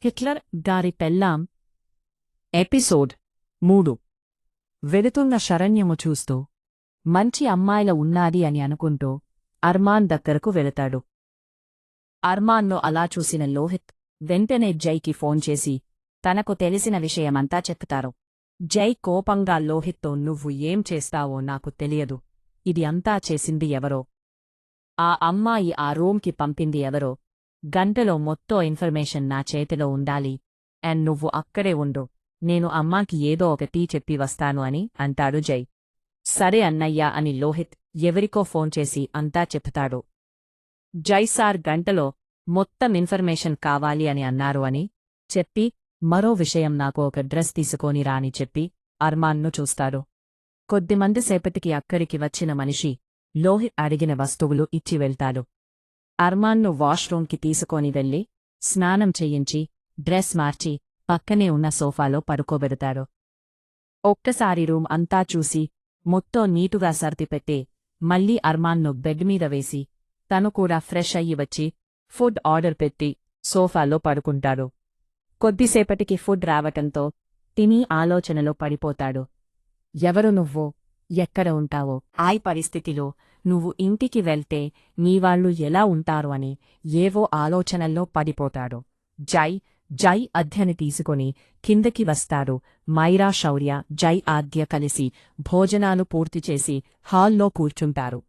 Hitler గారి పెళ్ళాం episode 3 వెడుతున్న శరణ్యము చూస్తూ మంచి అమ్మాయిల ఉన్నాది అని అనుకుంటూ అర్మాన్ దగ్గరకు వెళతాడు. అర్మాన్ను అలా చూసిన లోహిత్ వెంటనే జైకి ఫోన్ చేసి తనకు తెలిసిన విషయమంతా చెప్తారు. జై కోపంగా లోహిత్తో నువ్వు ఏం చేస్తావో నాకు తెలియదు, ఇది అంతా చేసింది ఎవరో, ఆ అమ్మాయి ఆ రూమ్కి పంపింది ఎవరో, గంటలో మొత్తం ఇన్ఫర్మేషన్ నా చేతిలో ఉండాలి అండ్ నువ్వు అక్కడే ఉండు, నేను అమ్మాకి ఏదో ఒకటి చెప్పి వస్తాను అని అంటాడు జై. సరే అన్నయ్యా అని లోహిత్ ఎవరికో ఫోన్ చేసి అంతా చెప్తాడు. జై సార్ గంటలో మొత్తం ఇన్ఫర్మేషన్ కావాలి అని అన్నారు అని చెప్పి మరో విషయం నాకు ఒక డ్రెస్ తీసుకొని రాని చెప్పి అర్మాన్ను చూస్తాడు. కొద్దిమంది సేపటికి అక్కడికి వచ్చిన మనిషి లోహిత్ అడిగిన వస్తువులు ఇచ్చి వెళ్తాడు. అర్మాన్ను వాష్రూంకి తీసుకొని వెళ్ళి స్నానం చెయ్యించి డ్రెస్ మార్చి పక్కనే ఉన్న సోఫాలో పడుకోబెడతాడు. ఒక్కసారి రూమ్ అంతా చూసి మొత్తం నీటుగా సర్దిపెట్టి మళ్ళీ అర్మాన్ను బెడ్ మీద వేసి తను కూడా ఫ్రెష్ అయ్యి వచ్చి ఫుడ్ ఆర్డర్ పెట్టి సోఫాలో పడుకుంటాడు. కొద్దిసేపటికి ఫుడ్ రావటంతో తిని ఆలోచనలో పడిపోతాడు. ఎవరు నువ్వు, ఎక్కడ ఉంటావో, ఆ పరిస్థితిలో నువ్వు ఇంటికి వెళ్తే నీవాళ్లు ఎలా ఉంటారు అని ఏవో ఆలోచనల్లో పడిపోతాడు. జై అధ్యని తీసుకొని కిందకి వస్తారు. మైరా, శౌర్య, జై ఆద్య కలిసి భోజనాలు పూర్తిచేసి హాల్లో కూర్చుంటారు.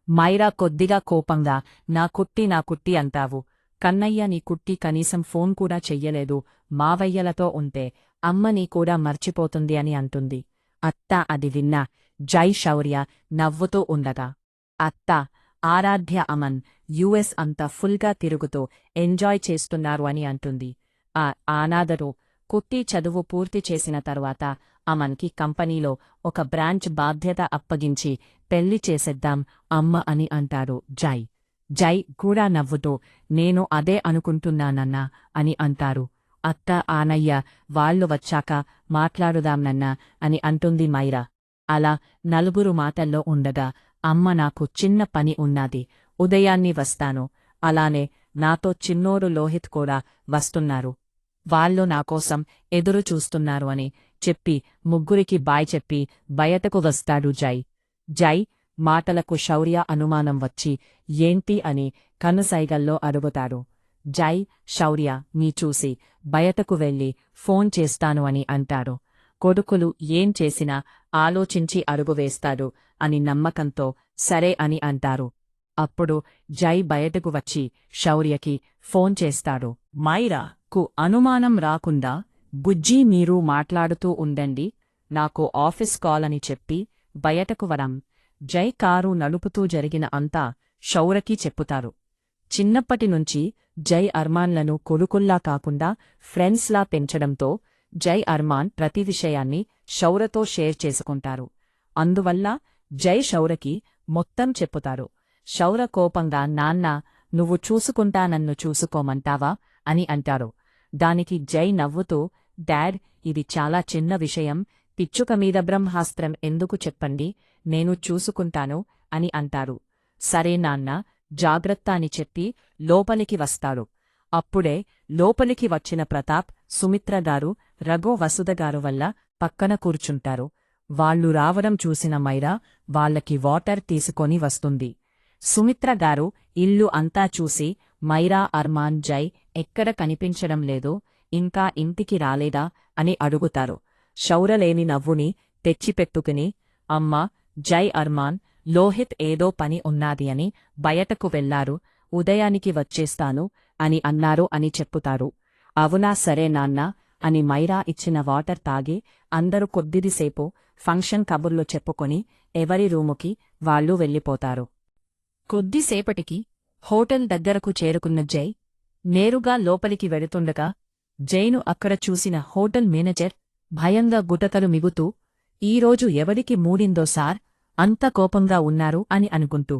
మైరా కొద్దిగా కోపంగా నా కుట్టి అంటావు, కన్నయ్య నీ కుట్టి కనీసం ఫోన్ కూడా చెయ్యలేదు, మావయ్యలతో ఉంటే అమ్మని కూడా మర్చిపోతుంది అని అంటుంది. అత్తా అది విన్నా జై శౌర్య నవ్వుతూ ఉండగా, అత్తా ఆరాధ్య అమన్ యుఎస్ అంతా ఫుల్గా తిరుగుతూ ఎంజాయ్ చేస్తున్నారు అని అంటుంది. ఆనాదరు కుట్టి చదువు పూర్తి చేసిన తరువాత అమన్కి కంపెనీలో ఒక బ్రాంచ్ బాధ్యత అప్పగించి పెళ్లి చేసేద్దాం అమ్మ అని అంటారు జై కూడా నవ్వుతూ నేను అదే అనుకుంటున్నానన్నా అని అంటారు. అత్త ఆనయ్య వాళ్ళు వచ్చాక మాట్లాడుదాంనన్నా అని అంటుంది మైరా. అలా నలుగురు మాటల్లో ఉండగా అమ్మ నాకు చిన్న పని ఉన్నాది, ఉదయాన్ని వస్తాను, అలానే నాతో చిన్నోరు లోహిత్ కూడా వస్తున్నారు, వాళ్ళు నాకోసం ఎదురు చూస్తున్నారు అని చెప్పి ముగ్గురికి బాయ్ చెప్పి బయటకు వస్తాడు జై మాటలకు శౌర్య అనుమానం వచ్చి ఏంటి అని కనుసైగల్లో అడుగుతాడు. శౌర్య నీ చూసి బయటకు వెళ్ళి ఫోన్ చేస్తాను అని అంటారు. కొడుకులు ఏం చేసినా ఆలోచించి అడుగువేస్తాడు అని నమ్మకంతో సరే అని అంటారు. అప్పుడు జై బయటకు వచ్చి శౌర్యకి ఫోన్ చేస్తాడు. మైరాకు అనుమానం రాకుండా బుజ్జీ మీరు మాట్లాడుతూ ఉండండి, నాకు ఆఫీస్ కాల్ అని చెప్పి బయటకు వరం. జై కారు నడుపుతూ జరిగిన అంతా శౌర్యకి చెప్పుతారు. చిన్నప్పటినుంచి జై అర్మాన్లను కొడుకుల్లా కాకుండా ఫ్రెండ్స్లా పెంచడంతో జై అర్మాన్ ప్రతి విషయాన్ని శౌర్యతో షేర్ చేసుకుంటారు. అందువల్ల జై శౌర్యకి మొత్తం చెప్పుతారు. శౌర్య కోపంగా నాన్నా నువ్వు చూసుకుంటా నన్ను చూసుకోమంటావా అని అంటారు. దానికి జై నవ్వుతూ డాడ్ ఇది చాలా చిన్న విషయం, పిచ్చుక మీద బ్రహ్మాస్త్రం ఎందుకు చెప్పండి, నేను చూసుకుంటాను అని అంటారు. సరే నాన్నా జాగ్రత్త అని చెప్పి లోపలికి వస్తాడు. అప్పుడే లోపలికి వచ్చిన ప్రతాప్, సుమిత్రగారు, రఘు, వసుధగారు వల్ల పక్కన కూర్చుంటారు. వాళ్లు రావడం చూసిన మైరా వాళ్లకి వాటర్ తీసుకొని వస్తుంది. సుమిత్రగారు ఇల్లు అంతా చూసి మైరా అర్మాన్ జై ఎక్కడ కనిపించడం లేదు, ఇంకా ఇంటికి రాలేదా అని అడుగుతారు. శౌర్యలేని నవ్వుని తెచ్చిపెట్టుకుని అమ్మా జై అర్మాన్ లోహిత్ ఏదో పని ఉన్నాది అని బయటకు వెళ్లారు, ఉదయానికి వచ్చేస్తాను అని అన్నారు అని చెప్పుతారు. అవునా సరే నాన్నా అని మైరా ఇచ్చిన వాటర్ తాగి అందరూ కొద్దిసేపు ఫంక్షన్ కబుర్లు చెప్పుకొని ఎవరి రూముకి వాళ్ళు వెళ్ళిపోతారు. కొద్దిసేపటికి హోటల్ దగ్గరకు చేరుకున్న జై నేరుగా లోపలికి వెడుతుండగా జైను అక్కడ చూసిన హోటల్ మేనేజర్ భయంగా గుటకలు మిగుతూ ఈరోజు ఎవరికి మూడిందో సార్ అంత కోపంగా ఉన్నారు అని అనుకుంటూ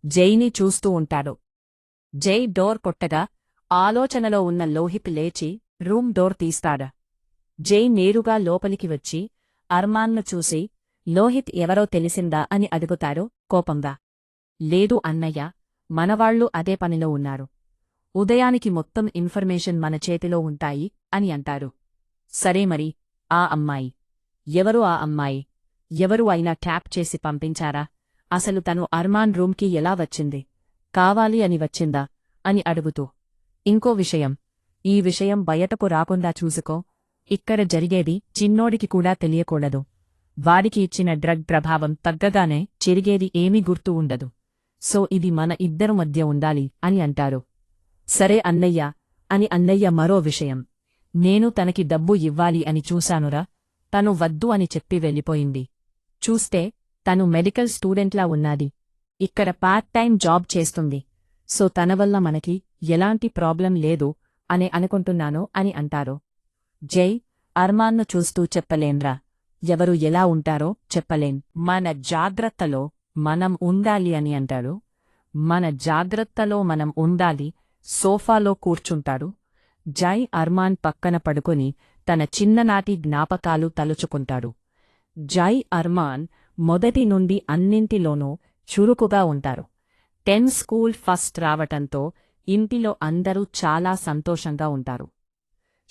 జైని చూస్తూ ఉంటాడు. జై డోర్ కొట్టగా ఆలోచనలో ఉన్న లోహిత్ లేచి రూమ్ డోర్ తీస్తాడా. జై నేరుగా లోపలికి వచ్చి అర్మాన్ను చూసి లోహిత్ ఎవరో తెలిసిందా అని అడుగుతాడు కోపంగా. లేదు అన్నయ్య, మనవాళ్లు అదే పనిలో ఉన్నారు, ఉదయానికి మొత్తం ఇన్ఫర్మేషన్ మన చేతిలో ఉంటాయి అని అంటారు. సరే మరి, ఆ అమ్మాయి ఎవరు? ఆ అమ్మాయి ఎవరు అయినా ట్యాప్ చేసి పంపించారా? అసలు తను అర్మాన్ రూమ్కి ఎలా వచ్చింది? కావాలి అని వచ్చిందా అని అడుగుతూ, ఇంకో విషయం, ఈ విషయం బయటకు రాకుండా చూసుకో. ఇక్కడ జరిగేది చిన్నోడికి కూడా తెలియకూడదు. వాడికి ఇచ్చిన డ్రగ్ ప్రభావం తగ్గగానే చెరిగేది ఏమీ గుర్తు ఉండదు. సో ఇది మన ఇద్దరు మధ్య ఉండాలి అని అంటారు. సరే అన్నయ్య అని అన్నయ్య మరో విషయం, నేను తనకి డబ్బు ఇవ్వాలి అని చూశానురా. తను వద్దు అని చెప్పి వెళ్ళిపోయింది. చూస్తే తను మెడికల్ స్టూడెంట్లా ఉన్నాది. ఇక్కడ పార్ట్ టైం జాబ్ చేస్తుంది. సో తన వల్ల మనకి ఎలాంటి ప్రాబ్లం లేదు అని అనుకుంటున్నాను అని అంటారు. జై అర్మాన్ను చూస్తూ చెప్పలేంరా. ఎవరు ఎలా ఉంటారో చెప్పలేం. మన జాగ్రత్తలో మనం ఉండాలి అని అంటారు. మన జాగ్రత్తలో మనం ఉండాలి. సోఫాలో కూర్చుంటాడు. జై అర్మాన్ పక్కన పడుకొని తన చిన్ననాటి జ్ఞాపకాలు తలుచుకుంటాడు. జై అర్మాన్ మొదటి నుండి అన్నింటిలోనూ చురుకుగా ఉంటారు. 10 స్కూల్ ఫస్ట్ రావటంతో ఇంటిలో అందరూ చాలా సంతోషంగా ఉంటారు.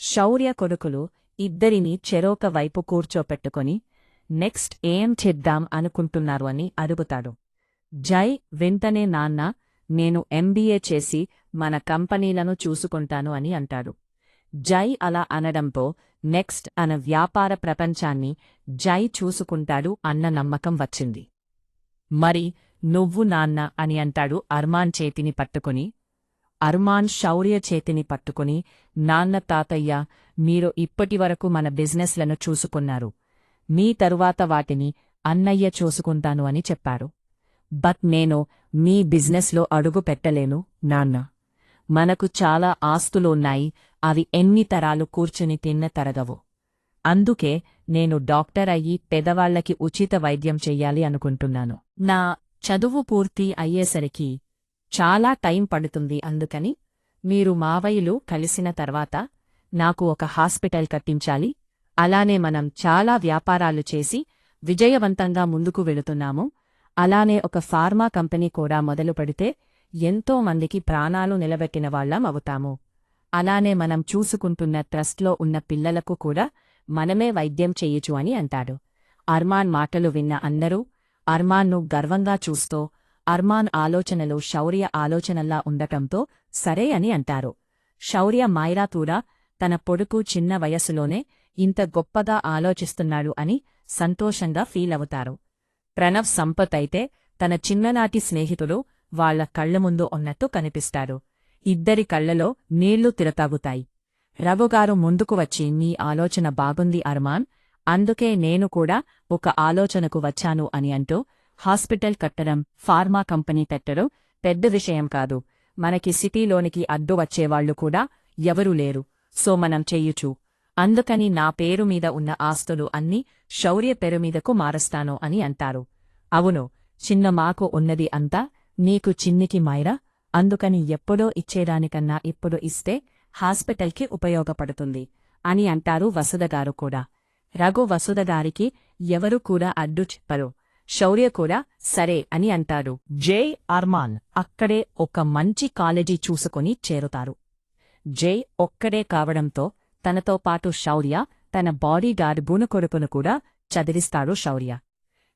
శౌర్య కొడుకులు ఇద్దరినీ చెరోక వైపు కూర్చోపెట్టుకొని నెక్స్ట్ ఏం చేద్దాం అనుకుంటున్నారు అని అడుగుతాడు. జై వెంటనే నాన్న, నేను ఎంబీఏ చేసి మన కంపెనీలను చూసుకుంటాను అని అంటాడు. జై అలా అనడంతో నెక్స్ట్ అన వ్యాపార ప్రపంచాన్ని జై చూసుకుంటాడు అన్న నమ్మకం వచ్చింది. మరి నువ్వు నాన్న అని అంటాడు అర్మాన్ చేతిని పట్టుకుని. అర్మాన్ శౌర్య చేతిని పట్టుకుని, నాన్న తాతయ్య, మీరు ఇప్పటివరకు మన బిజినెస్లను చూసుకున్నారు. మీ తరువాత వాటిని అన్నయ్య చూసుకుంటాను అని చెప్పారు. బట్ నేను మీ బిజినెస్లో అడుగు పెట్టలేను నాన్న. మనకు చాలా ఆస్తులున్నాయి. అవి ఎన్ని తరాలు కూర్చుని తిన్న తరగవు. అందుకే నేను డాక్టర్ అయ్యి పెదవాళ్లకి ఉచిత వైద్యం చెయ్యాలి అనుకుంటున్నాను. నా చదువు పూర్తి అయ్యేసరికి చాలా టైం పడుతుంది. అందుకని మీరు మావయ్యలు కలిసిన తర్వాత నాకు ఒక హాస్పిటల్ కట్టించాలి. అలానే మనం చాలా వ్యాపారాలు చేసి విజయవంతంగా ముందుకు వెళుతున్నాము. అలానే ఒక ఫార్మా కంపెనీ కూడా మొదలు పెడితే ఎంతో మందికి ప్రాణాలు నిలబెట్టిన వాళ్ళం అవుతాము. అలానే మనం చూసుకుంటున్న ట్రస్ట్లో ఉన్న పిల్లలకు కూడా మనమే వైద్యం చెయ్యొచ్చు అని అంటాడు. అర్మాన్ మాటలు విన్న అందరూ అర్మాన్ను గర్వంగా చూస్తూ, అర్మాన్ ఆలోచనలు శౌర్య ఆలోచనల్లా ఉండటంతో సరే అని అంటారు. శౌర్య మైరా కూడా తన పొడుకు చిన్న వయస్సులోనే ఇంత గొప్పగా ఆలోచిస్తున్నాడు అని సంతోషంగా ఫీలవుతారు. ప్రణవ్ సంపత్ అయితే తన చిన్ననాటి స్నేహితుడు వాళ్ల కళ్ల ముందు ఉన్నట్టు కనిపిస్తాడు. ఇద్దరి కళ్లలో నీళ్లు తిరతాగుతాయి. రఘుగారు ముందుకు వచ్చి, మీ ఆలోచన బాగుంది అర్మాన్, అందుకే నేను కూడా ఒక ఆలోచనకు వచ్చాను అని అంటూ, హాస్పిటల్ కట్టడం, ఫార్మా కంపెనీ పెట్టడం పెద్ద విషయం కాదు. మనకి సిటీలోనికి అడ్డు వచ్చేవాళ్లు కూడా ఎవరూ లేరు. సో మనం చెయ్యొచ్చు. అందుకని నా పేరు మీద ఉన్న ఆస్తులు అన్నీ శౌర్య పేరు మీదకు మారుస్తాను అని అంటారు. అవును, చిన్న మాకు ఉన్నది అంతా నీకు చిన్నికి మైరా, అందుకని ఎప్పుడో ఇచ్చేదానికన్నా ఇప్పుడు ఇస్తే హాస్పిటల్కి ఉపయోగపడుతుంది అని అంటారు వసుధగారు కూడా. రఘు వసుధగారికి ఎవరూ కూడా అడ్డు చెప్పరు. శౌర్య కూడా సరే అని అంటాడు. జై అర్మాన్ అక్కడే ఒక మంచి కాలేజీ చూసుకుని చేరుతారు. జై ఒక్కడే కావడంతో తనతో పాటు శౌర్య తన బాడీగార్డ్ గుణ కొడుకును కూడా చదివిస్తాడు. శౌర్య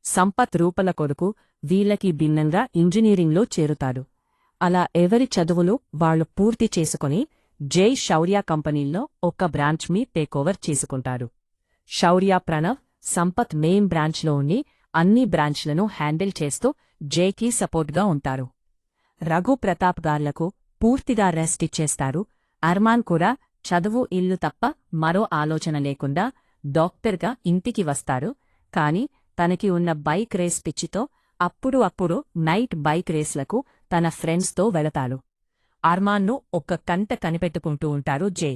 సంపత్ రూపల కొడుకు వీళ్ళకి భిన్నంగా ఇంజనీరింగ్లో చేరుతాడు. అలా ఎవరి చదువులు వాళ్లు పూర్తి చేసుకుని జై శౌర్య కంపెనీల్లో ఒక బ్రాంచ్ మీ టేకోవర్ చేసుకుంటాడు. శౌర్య, ప్రణవ్, సంపత్ మెయిన్ బ్రాంచ్లో ఉండి అన్ని బ్రాంచ్లను హ్యాండిల్ చేస్తూ జైకి సపోర్ట్గా ఉంటారు. రఘు, ప్రతాప్ గార్లకు పూర్తిగా రెస్ట్ ఇచ్చేస్తారు. అర్మాన్ కూడా చదువు, ఇల్లు తప్ప మరో ఆలోచన లేకుండా డాక్టర్గా ఇంటికి వస్తాడు. కాని తనకి ఉన్న బైక్ రేస్ పిచ్చితో అప్పుడు అప్పుడు నైట్ బైక్ రేస్లకు తన ఫ్రెండ్స్తో వెళతాడు. అర్మాన్ను ఒక్క కంట కనిపెట్టుకుంటూ ఉంటాడు జై.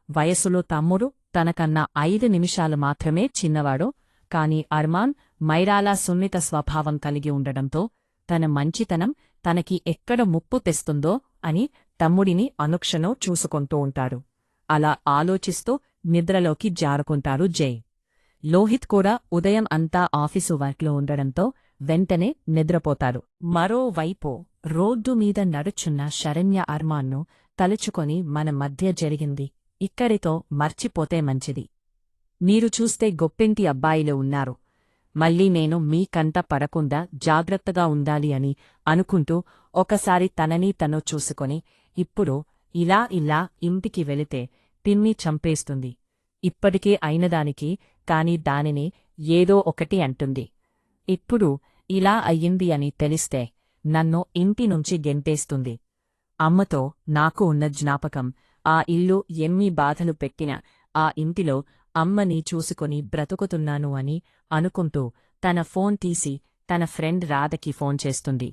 వయస్సులో తమ్ముడు, తనకన్నా 5 నిమిషాలు మాత్రమే చిన్నవాడు. కాని అర్మాన్ మైరాలా సున్నిత స్వభావం కలిగి ఉండడంతో తన మంచితనం తనకి ఎక్కడ ముప్పు తెస్తుందో అని తమ్ముడిని అనుక్షణం చూసుకుంటూ ఉంటాడు. అలా ఆలోచిస్తూ నిద్రలోకి జారుకుంటాడు జై. లోహిత్ కూడా ఉదయం అంతా ఆఫీసు వర్క్లో ఉండడంతో వెంటనే నిద్రపోతాడు. మరోవైపు రోడ్డు మీద నడుచున్న శరణ్య అర్మాన్ను తలుచుకొని మన మధ్య జరిగింది ఇక్కడితో మర్చిపోతే మంచిది. మీరు చూస్తే గొప్పింటి అబ్బాయిలు ఉన్నారు. మళ్ళీ నేను మీ కంట పడకుండా జాగ్రత్తగా ఉండాలి అని అనుకుంటూ ఒకసారి తనని తను చూసుకొని ఇప్పుడు ఇలా ఇంటికి వెళితే పిన్ని చంపేస్తుంది. ఇప్పటికే అయినదానికి కాని దానిని ఏదో ఒకటి అంటుంది. ఇప్పుడు ఇలా అయ్యింది అని తెలిస్తే నన్ను ఇంటి నుంచి గెంటేస్తుంది. అమ్మతో నాకు ఉన్న జ్ఞాపకం, ఆ ఇల్లు ఎన్ని బాధలు పెట్టినా ఆ ఇంటిలో అమ్మని చూసుకొని బ్రతుకుతున్నాను అని అనుకుంటూ తన ఫోన్ తీసి తన ఫ్రెండ్ రాధకి ఫోన్ చేస్తుంది.